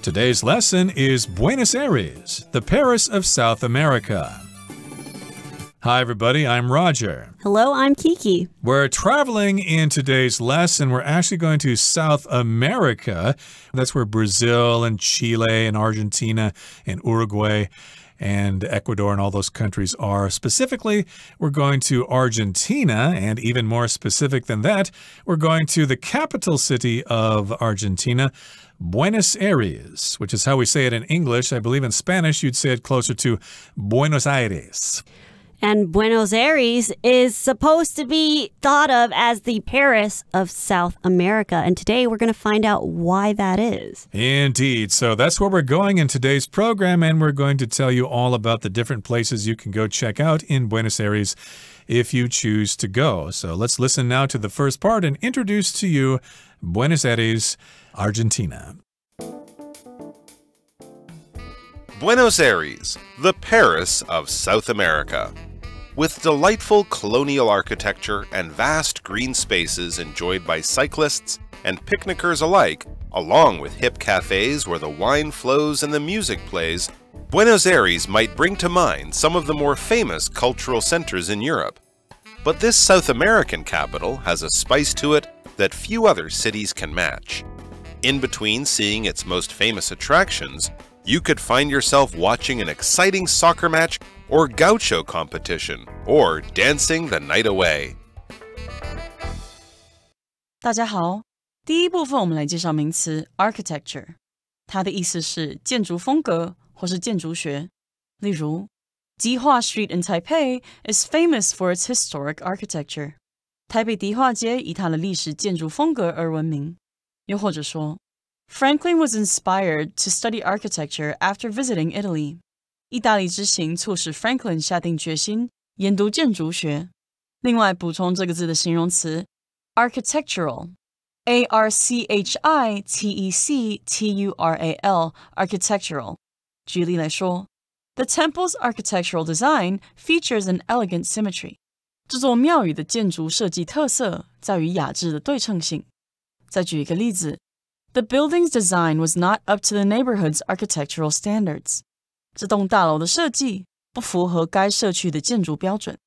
Today's lesson is Buenos Aires, the Paris of South America. Hi, everybody. I'm Roger. Hello, I'm Kiki. We're traveling in today's lesson. We're actually going to South America. That's where Brazil and Chile and Argentina and Uruguay and Ecuador and all those countries are. Specifically, we're going to Argentina, and even more specific than that, we're going to the capital city of Argentina, Buenos Aires, which is how we say it in English. I believe in Spanish you'd say it closer to Buenos Aires. And Buenos Aires is supposed to be thought of as the Paris of South America. And today we're going to find out why that is. Indeed. So that's where we're going in today's program, and we're going to tell you all about the different places you can go check out in Buenos Aires if you choose to go. So let's listen now to the first part and introduce to you Buenos Aires, Argentina. Buenos Aires, the Paris of South America. With delightful colonial architecture and vast green spaces enjoyed by cyclists and picnickers alike, along with hip cafes where the wine flows and the music plays, Buenos Aires might bring to mind some of the more famous cultural centers in Europe. But this South American capital has a spice to it that few other cities can match. In between seeing its most famous attractions, you could find yourself watching an exciting soccer match or gaucho competition, or dancing the night away. 大家好，第一部分我们来介绍名词 architecture， 它的意思是建筑风格或是建筑学。例如，迪化 Street in Taipei is famous for its historic architecture。台北迪化街以它的历史建筑风格而闻名。又或者说， Franklin was inspired to study architecture after visiting Italy. 意大利之行促使 Franklin 下定决心研读建筑学。另外补充这个字的形容词 architectural, A-R-C-H-I-T-E-C-T-U-R-A-L, architectural. 举例来说， The temple's architectural design features an elegant symmetry. 这座庙宇的建筑设计特色在于雅致的对称性。再举一个例子， The building's design was not up to the neighborhood's architectural standards. 这栋大楼的设计不符合该社区的建筑标准。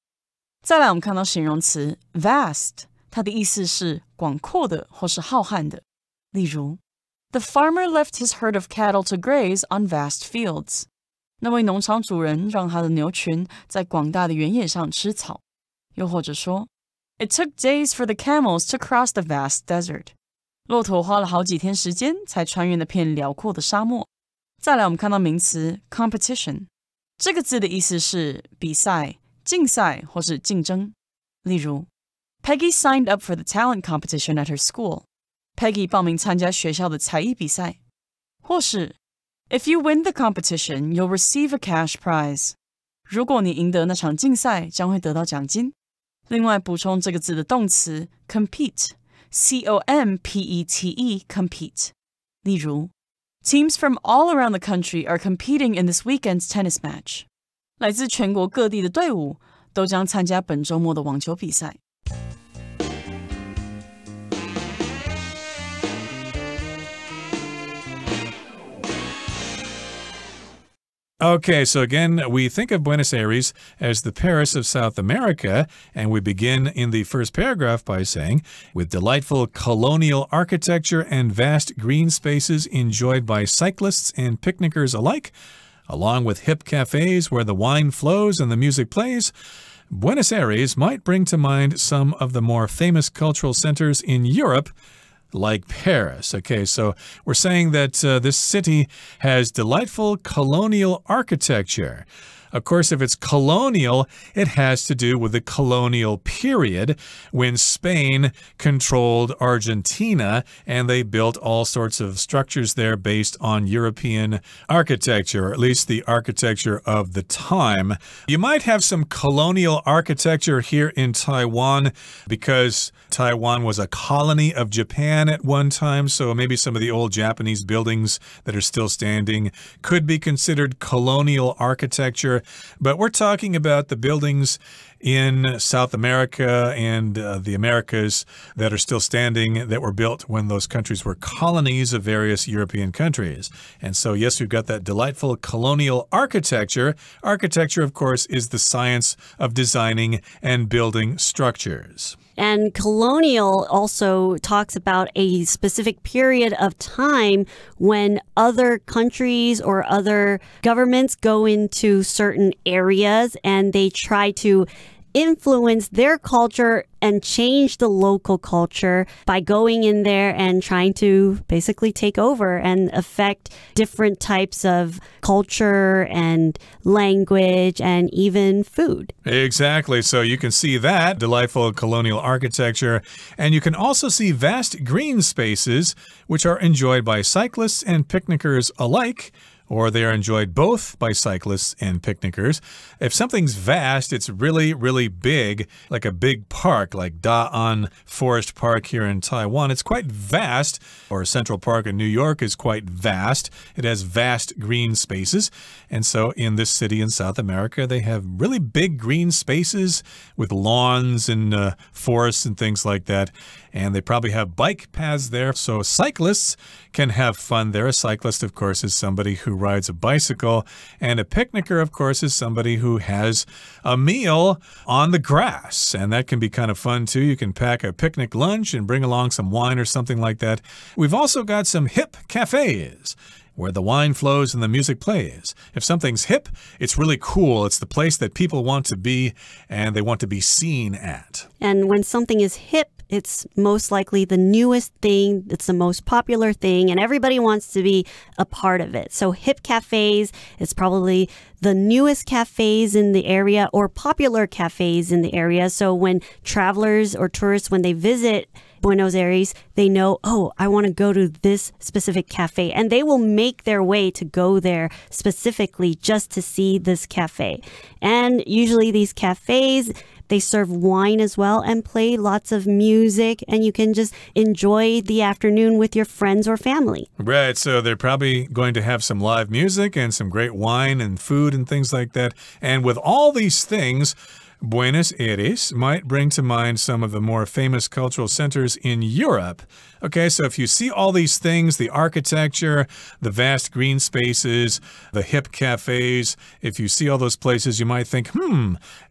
再来，我们看到形容词 vast， 它的意思是广阔的或是浩瀚的。例如， The farmer left his herd of cattle to graze on vast fields. 那位农场主人让他的牛群在广大的原野上吃草。又或者说， It took days for the camels to cross the vast desert. 骆驼花了好几天时间才穿越那片辽阔的沙漠。再来，我们看到名词 competition， 这个字的意思是比赛、竞赛或是竞争。例如， Peggy signed up for the talent competition at her school. Peggy 报名参加学校的才艺比赛。或是， If you win the competition, you'll receive a cash prize. 如果你赢得那场竞赛，将会得到奖金。另外，补充这个字的动词 compete， C-O-M-P-E-T-E, compete。例如， Teams from all around the country are competing in this weekend's tennis match. 来自全国各地的队伍都将参加本周末的网球比赛。Okay, so again, we think of Buenos Aires as the Paris of South America, and we begin in the first paragraph by saying, with delightful colonial architecture and vast green spaces enjoyed by cyclists and picnickers alike, along with hip cafes where the wine flows and the music plays, Buenos Aires might bring to mind some of the more famous cultural centers in Europe, like Paris. Okay, so we're saying that this city has delightful colonial architecture. Of course, if it's colonial, it has to do with the colonial period when Spain controlled Argentina and they built all sorts of structures there based on European architecture, or at least the architecture of the time. You might have some colonial architecture here in Taiwan because Taiwan was a colony of Japan at one time, so maybe some of the old Japanese buildings that are still standing could be considered colonial architecture. But we're talking about the buildings in South America and the Americas that are still standing that were built when those countries were colonies of various European countries. And so, yes, we've got that delightful colonial architecture. Architecture, of course, is the science of designing and building structures. And colonial also talks about a specific period of time when other countries or other governments go into certain areas and they try to influence their culture and change the local culture by going in there and trying to basically take over and affect different types of culture and language and even food. Exactly. So you can see that delightful colonial architecture, and you can also see vast green spaces which are enjoyed by cyclists and picnickers alike. Or they are enjoyed both by cyclists and picnickers. If something's vast, it's really, really big, like a big park, like Da'an Forest Park here in Taiwan. It's quite vast, or Central Park in New York is quite vast. It has vast green spaces. And so in this city in South America, they have really big green spaces with lawns and forests and things like that. And they probably have bike paths there, so cyclists can have fun there. A cyclist, of course, is somebody who rides a bicycle, and a picnicker, of course, is somebody who has a meal on the grass, and that can be kind of fun too. You can pack a picnic lunch and bring along some wine or something like that. We've also got some hip cafes where the wine flows and the music plays. If something's hip, it's really cool. It's the place that people want to be and they want to be seen at. And when something is hip, it's most likely the newest thing, it's the most popular thing, and everybody wants to be a part of it. So hip cafes, it's probably the newest cafes in the area or popular cafes in the area. So when travelers or tourists, when they visit Buenos Aires, they know, oh, I want to go to this specific cafe. And they will make their way to go there specifically just to see this cafe. And usually these cafes, they serve wine as well and play lots of music, and you can just enjoy the afternoon with your friends or family. Right, so they're probably going to have some live music and some great wine and food and things like that. And with all these things, Buenos Aires might bring to mind some of the more famous cultural centers in Europe. Okay, so if you see all these things, the architecture, the vast green spaces, the hip cafes, if you see all those places, you might think,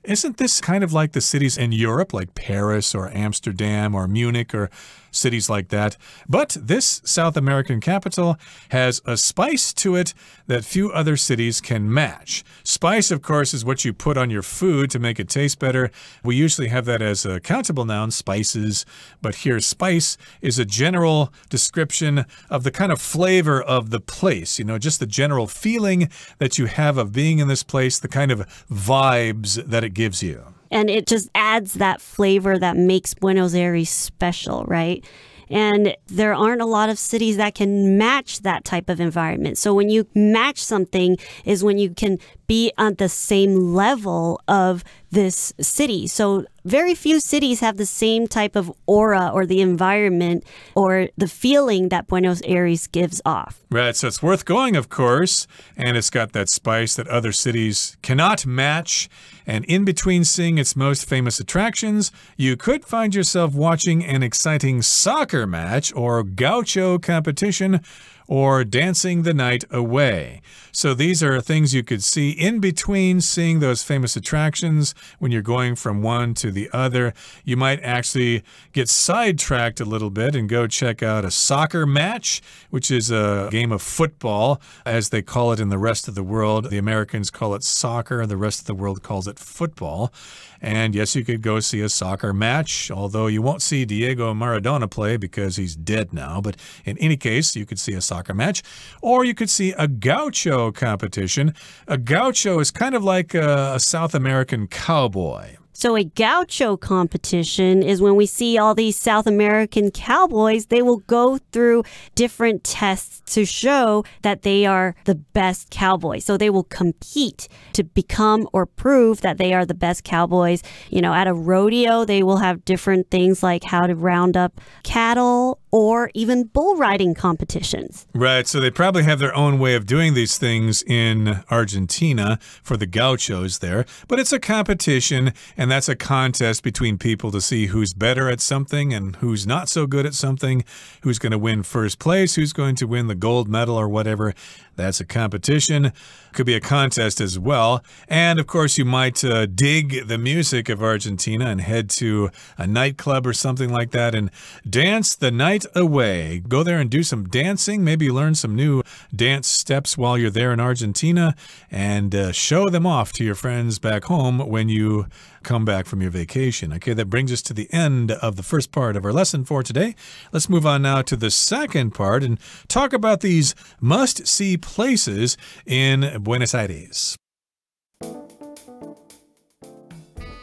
isn't this kind of like the cities in Europe, like Paris or Amsterdam or Munich or cities like that? But this South American capital has a spice to it that few other cities can match. Spice, of course, is what you put on your food to make it taste better. We usually have that as a countable noun, spices, but here spice is a general description of the kind of flavor of the place, you know, just the general feeling that you have of being in this place, the kind of vibes that it gives you. And it just adds that flavor that makes Buenos Aires special, right? And there aren't a lot of cities that can match that type of environment. So when you match something is when you can be on the same level of this city. So very few cities have the same type of aura or the environment or the feeling that Buenos Aires gives off. Right, so it's worth going, of course, and it's got that spice that other cities cannot match. And in between seeing its most famous attractions, you could find yourself watching an exciting soccer match or gaucho competition or dancing the night away. So these are things you could see in between seeing those famous attractions. When you're going from one to the other, you might actually get sidetracked a little bit and go check out a soccer match, which is a game of football, as they call it in the rest of the world. The Americans call it soccer, and the rest of the world calls it football. And yes, you could go see a soccer match, although you won't see Diego Maradona play because he's dead now. But in any case, you could see a soccer match, or you could see a gaucho competition. A gaucho is kind of like a South American cowboy. So a gaucho competition is when we see all these South American cowboys, they will go through different tests to show that they are the best cowboys. So they will compete to become or prove that they are the best cowboys. You know, at a rodeo, they will have different things like how to round up cattle or even bull riding competitions. Right, so they probably have their own way of doing these things in Argentina for the gauchos there. But it's a competition, and And that's a contest between people to see who's better at something and who's not so good at something, who's going to win first place, who's going to win the gold medal or whatever. That's a competition. Could be a contest as well. And of course, you might dig the music of Argentina and head to a nightclub or something like that and dance the night away. Go there and do some dancing, maybe learn some new dance steps while you're there in Argentina, and show them off to your friends back home when you come back from your vacation. Okay, that brings us to the end of the first part of our lesson for today. Let's move on now to the second part and talk about these must-see places in Buenos Aires.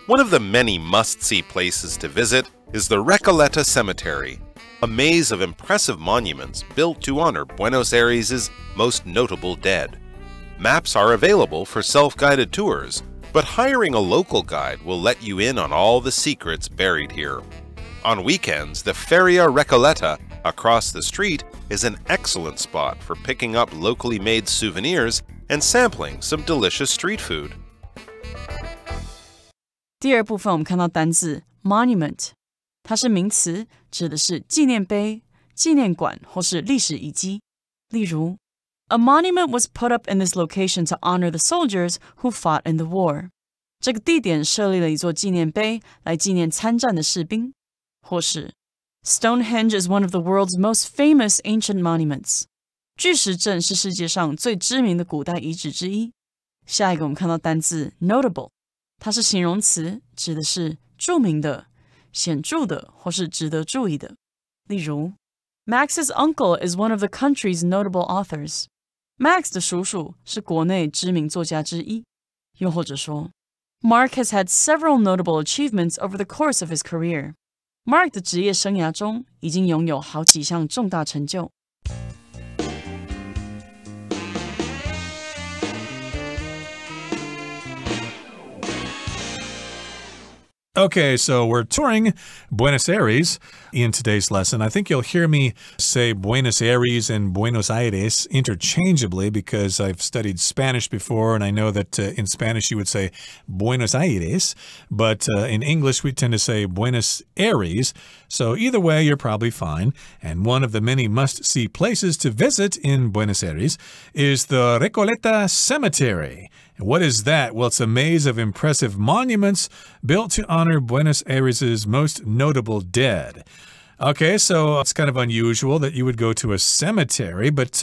One of the many must-see places to visit is the Recoleta Cemetery, a maze of impressive monuments built to honor Buenos Aires' most notable dead. Maps are available for self-guided tours, but hiring a local guide will let you in on all the secrets buried here. On weekends, the Feria Recoleta across the street is an excellent spot for picking up locally made souvenirs and sampling some delicious street food. 第二部分我们看到单字 monument， 它是名词，指的是纪念碑、纪念馆或是历史遗迹。例如 A monument was put up in this location to honor the soldiers who fought in the war. 这个地点设立了一座纪念碑来纪念参战的士兵。或是 Stonehenge is one of the world's most famous ancient monuments. 巨石阵是世界上最知名的古代遗址之一。下一个我们看到单字 notable， 它是形容词，指的是著名的、显著的或是值得注意的。例如 Max's uncle is one of the country's notable authors. Max 的叔叔是国内知名作家之一。又或者说 Mark has had several notable achievements over the course of his career. Mark 的职业生涯中已经拥有好几项重大成就。Okay, so we're touring Buenos Aires in today's lesson. I think you'll hear me say Buenos Aires and Buenos Aires interchangeably because I've studied Spanish before, and I know that in Spanish you would say Buenos Aires, but in English we tend to say Buenos Aires. So either way, you're probably fine. And one of the many must-see places to visit in Buenos Aires is the Recoleta Cemetery. And what is that? Well, it's a maze of impressive monuments built to honor Buenos Aires' most notable dead. Okay, so it's kind of unusual that you would go to a cemetery, but,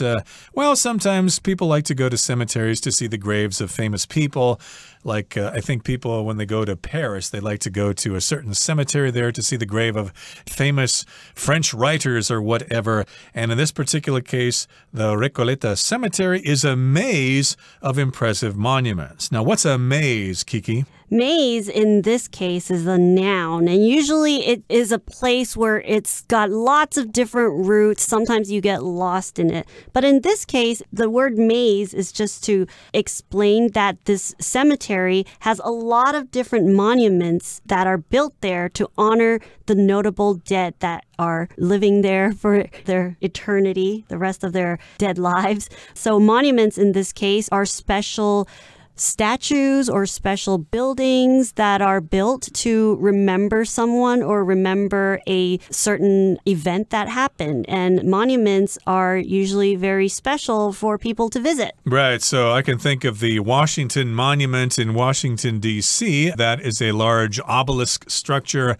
well, sometimes people like to go to cemeteries to see the graves of famous people. Like, I think people, when they go to Paris, they like to go to a certain cemetery there to see the grave of famous French writers or whatever. And in this particular case, the Recoleta Cemetery is a maze of impressive monuments. Now, what's a maze, Kiki? Maze, in this case, is a noun, and usually it is a place where it's got lots of different routes. Sometimes you get lost in it. But in this case, the word maze is just to explain that this cemetery has a lot of different monuments that are built there to honor the notable dead that are living there for their eternity, the rest of their dead lives. So monuments in this case are special statues or special buildings that are built to remember someone or remember a certain event that happened. And monuments are usually very special for people to visit. Right, so I can think of the Washington Monument in Washington, D.C. That is a large obelisk structure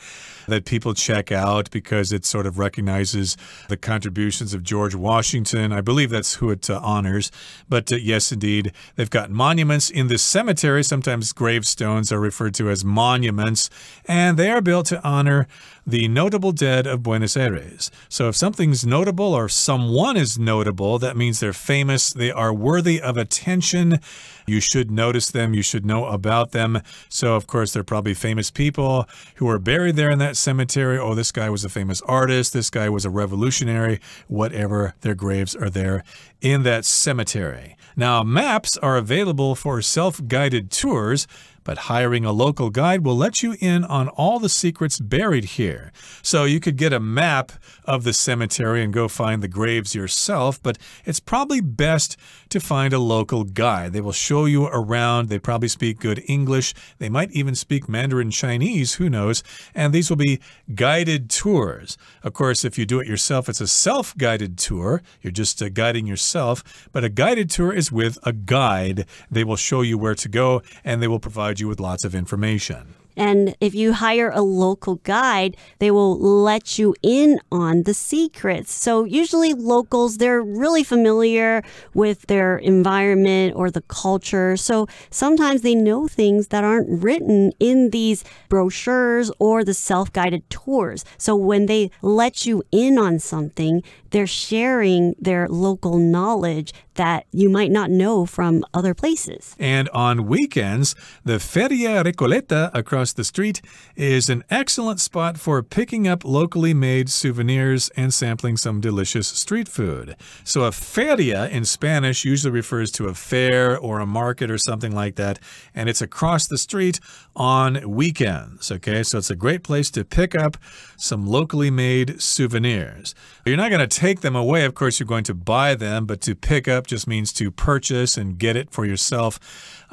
that people check out because it sort of recognizes the contributions of George Washington. I believe that's who it honors. But yes, indeed, they've got monuments in this cemetery. Sometimes gravestones are referred to as monuments, and they are built to honor the notable dead of Buenos Aires. So if something's notable or someone is notable, that means they're famous, they are worthy of attention. You should notice them, you should know about them. So, of course, they're probably famous people who are buried there in that cemetery. Oh, this guy was a famous artist, this guy was a revolutionary, whatever, their graves are there in that cemetery. Now, maps are available for self-guided tours, but hiring a local guide will let you in on all the secrets buried here. So you could get a map of the cemetery and go find the graves yourself, but it's probably best to find a local guide. They will show you around. They probably speak good English. They might even speak Mandarin Chinese, who knows? And these will be guided tours. Of course, if you do it yourself, it's a self-guided tour. You're just guiding yourself. But a guided tour is with a guide. They will show you where to go, and they will provide you with lots of information. And if you hire a local guide, they will let you in on the secrets. So usually locals, they're really familiar with their environment or the culture. So sometimes they know things that aren't written in these brochures or the self-guided tours. So when they let you in on something, they're sharing their local knowledge that you might not know from other places. And on weekends, the Feria Recoleta across the street is an excellent spot for picking up locally made souvenirs and sampling some delicious street food. So a feria in Spanish usually refers to a fair or a market or something like that, and it's across the street on weekends, okay? So it's a great place to pick up some locally made souvenirs. You're not going to take them away, of course, you're going to buy them, but to pick up just means to purchase and get it for yourself.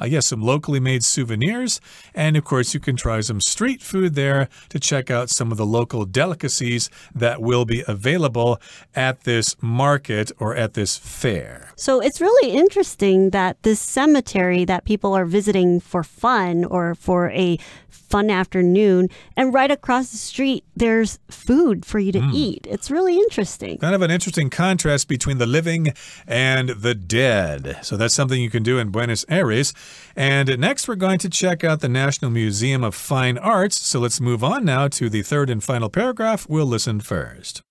Yes, some locally made souvenirs, and of course you can try some street food there to check out some of the local delicacies that will be available at this market or at this fair. So it's really interesting that this cemetery that people are visiting for fun or for a fun afternoon, and right across the street there's food for you to eat. It's really interesting. Kind of an interesting contrast between the living and the dead. So that's something you can do in Buenos Aires. And next we're going to check out the National Museum of Fine Arts. So let's move on now to the third and final paragraph. We'll listen first.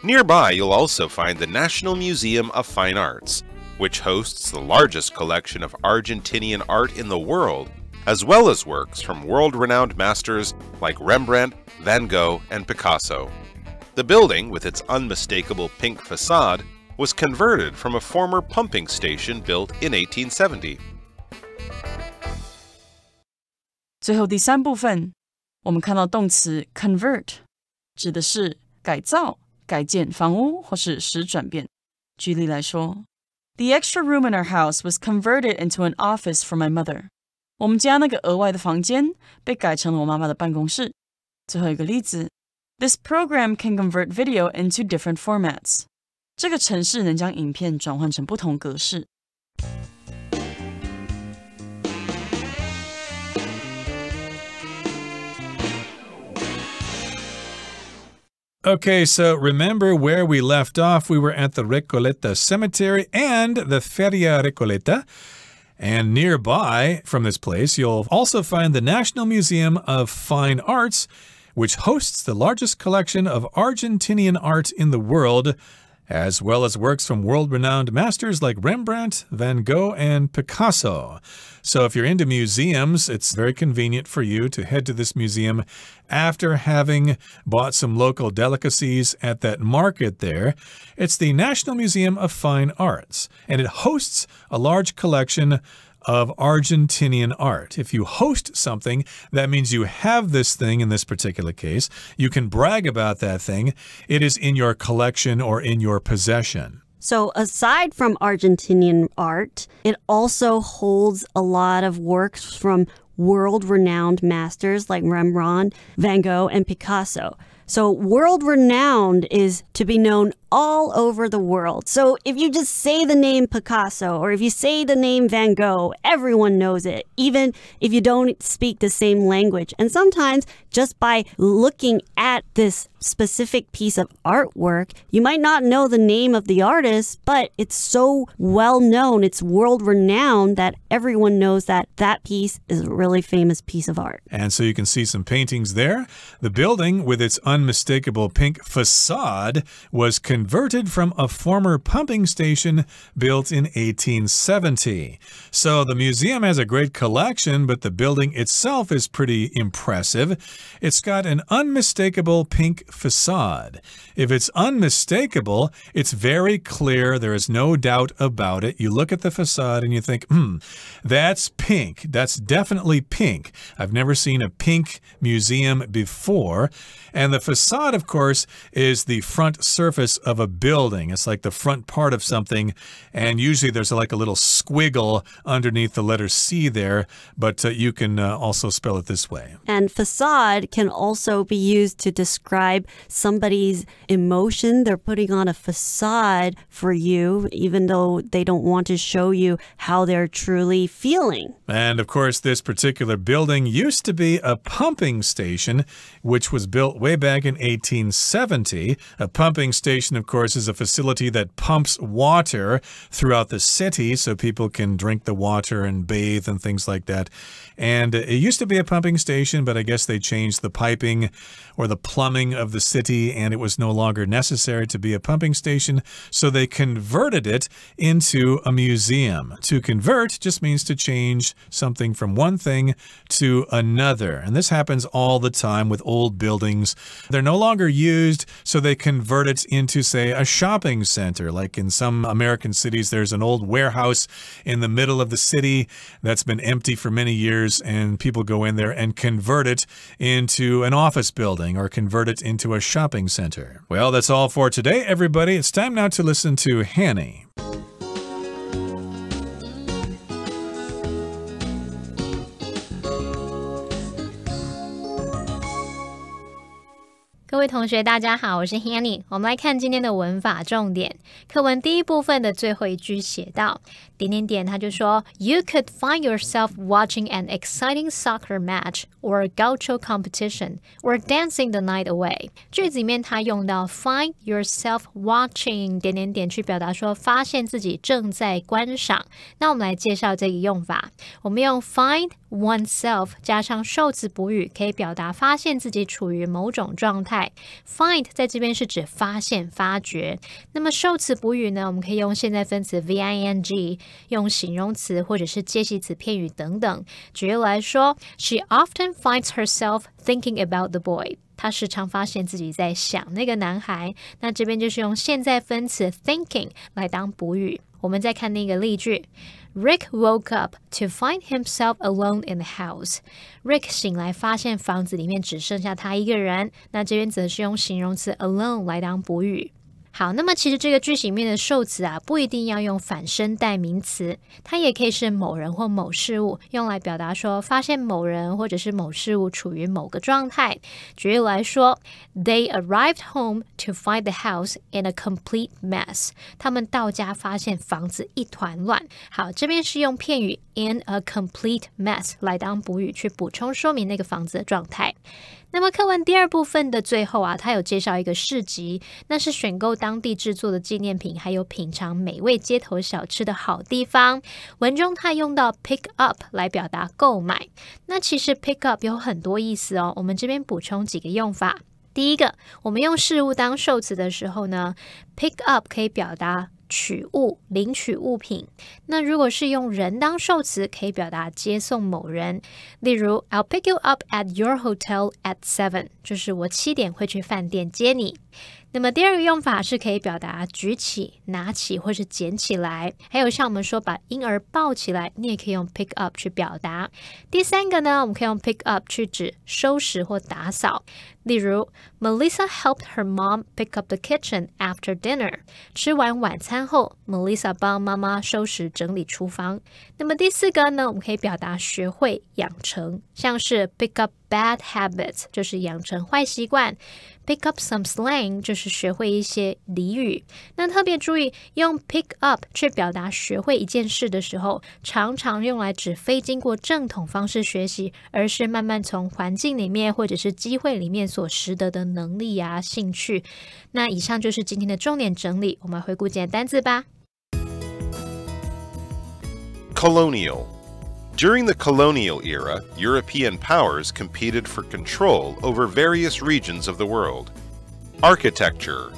Nearby, you'll also find the National Museum of Fine Arts, which hosts the largest collection of Argentinian art in the world, as well as works from world-renowned masters like Rembrandt, Van Gogh, and Picasso. The building, with its unmistakable pink facade, was converted from a former pumping station built in 1870. 最后第三部分，我们看到动词 convert 指的是改造、改建房屋或是使转变。举例来说 The extra room in our house was converted into an office for my mother. 我们家那个额外的房间被改成了我妈妈的办公室。最后一个例子 This program can convert video into different formats. 这个程式能将影片转换成不同格式。Okay, so remember where we left off. We were at the Recoleta Cemetery and the Feria Recoleta. And nearby from this place, you'll also find the National Museum of Fine Arts, which hosts the largest collection of Argentinian art in the world, as well as works from world-renowned masters like Rembrandt, Van Gogh, and Picasso. So if you're into museums, it's very convenient for you to head to this museum after having bought some local delicacies at that market there. It's the National Museum of Fine Arts, and it hosts a large collection of Argentinian art. If you host something, that means you have this thing in this particular case. You can brag about that thing. It is in your collection or in your possession. So aside from Argentinian art, it also holds a lot of works from world-renowned masters like Rembrandt, Van Gogh, and Picasso. So world-renowned is to be known all over the world. So if you just say the name Picasso or if you say the name Van Gogh, everyone knows it, even if you don't speak the same language. And sometimes just by looking at this specific piece of artwork, you might not know the name of the artist, but it's so well known, it's world-renowned that everyone knows that that piece is a really famous piece of art. And so you can see some paintings there. The building with its unmistakable pink facade was converted from a former pumping station built in 1870. So the museum has a great collection, but the building itself is pretty impressive. It's got an unmistakable pink facade. If it's unmistakable, it's very clear. There is no doubt about it. You look at the facade and you think, that's pink. That's definitely pink. I've never seen a pink museum before. And the facade, of course, is the front surface of a building. It's like the front part of something. And usually there's like a little squiggle underneath the letter C there. But you can also spell it this way. And facade can also be used to describe somebody's emotion. They're putting on a facade for you, even though they don't want to show you how they're truly feeling. And of course, this particular building used to be a pumping station, which was built way back in 1870. A pumping station, of course, is a facility that pumps water throughout the city so people can drink the water and bathe and things like that. And it used to be a pumping station, but I guess they changed the piping or the plumbing of the city, and it was no longer necessary to be a pumping station, so they converted it into a museum. To convert just means to change something from one thing to another. And this happens all the time with old buildings. They're no longer used, so they convert it into, say, a shopping center. Like in some American cities, there's an old warehouse in the middle of the city that's been empty for many years, and people go in there and convert it into an office building or convert it into a shopping center. Well, that's all for today, everybody. It's time now to listen to Hanny. 各位同学大家好，我是 Hanny。 我们来看今天的文法重点。课文第一部分的最后一句写到点点点，他就说 You could find yourself watching an exciting soccer match or a gaucho competition or dancing the night away。 句子里面他用到 find yourself watching 点点点去表达说发现自己正在观赏。那我们来介绍这个用法。我们用 find oneself 加上受词补语，可以表达发现自己处于某种状态。Find 在这边是指发现、发掘。那么受词补语呢，我们可以用现在分词 VING， 用形容词或者是介系词片语等等。举例来说 She often finds herself thinking about the boy。 她时常发现自己在想那个男孩。那这边就是用现在分词 thinking 来当补语。我们再看那个例句 Rick woke up to find himself alone in the house. Rick 醒来发现房子里面只剩下他一个人。那这边则是用形容词 alone 来当补语。好，那么其实这个句型里面的受词啊，不一定要用反身代名词，它也可以是某人或某事物，用来表达说发现某人或者是某事物处于某个状态。举例来说 They arrived home to find the house in a complete mess. 他们到家发现房子一团乱。好，这边是用片语 in a complete mess 来当补语，去补充说明那个房子的状态。那么课文第二部分的最后啊，它有介绍一个市集，那是选购当地制作的纪念品，还有品尝美味街头小吃的好地方。文中它用到 pick up 来表达购买。那其实 pick up 有很多意思哦，我们这边补充几个用法。第一个，我们用事物当受词的时候呢 pick up 可以表达取物、领取物品。那如果是用人当受词，可以表达接送某人。例如 I'll pick you up at your hotel at 7， 就是我7点会去饭店接你。那么第二个用法是可以表达举起、拿起或是捡起来，还有像我们说把婴儿抱起来，你也可以用 pick up 去表达。第三个呢，我们可以用 pick up 去指收拾或打扫。例如 Melissa helped her mom pick up the kitchen after dinner。 吃完晚餐后 Melissa 帮妈妈收拾整理厨房。那么第四个呢，我们可以表达学会、养成，像是 pick up bad habits 就是养成坏习惯， pick up some slang 就是学会一些俚语。那特别注意，用 pick up 去表达学会一件事的时候，常常用来指非经过正统方式学习，而是慢慢从环境里面或者是机会里面所识得的能力啊、兴趣。那以上就是今天的重点整理，我们回顾今天的单字吧。Colonial, During the colonial era, European powers competed for control over various regions of the world. Architecture.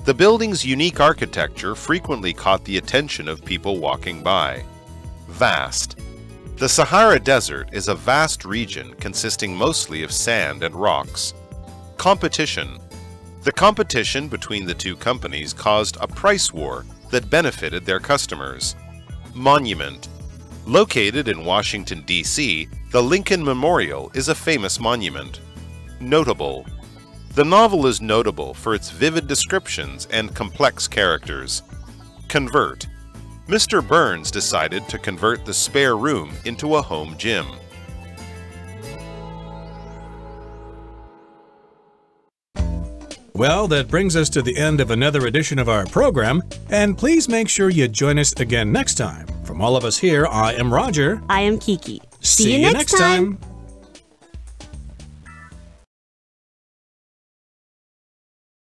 The building's unique architecture frequently caught the attention of people walking by. Vast. The Sahara Desert is a vast region consisting mostly of sand and rocks. Competition. The competition between the two companies caused a price war that benefited their customers. Monument. Located in Washington, D.C., the Lincoln Memorial is a famous monument. Notable. The novel is notable for its vivid descriptions and complex characters. Convert. Mr. Burns decided to convert the spare room into a home gym. Well, that brings us to the end of another edition of our program, and please make sure you join us again next time. From all of us here, I am Roger. I am Kiki. See you next time.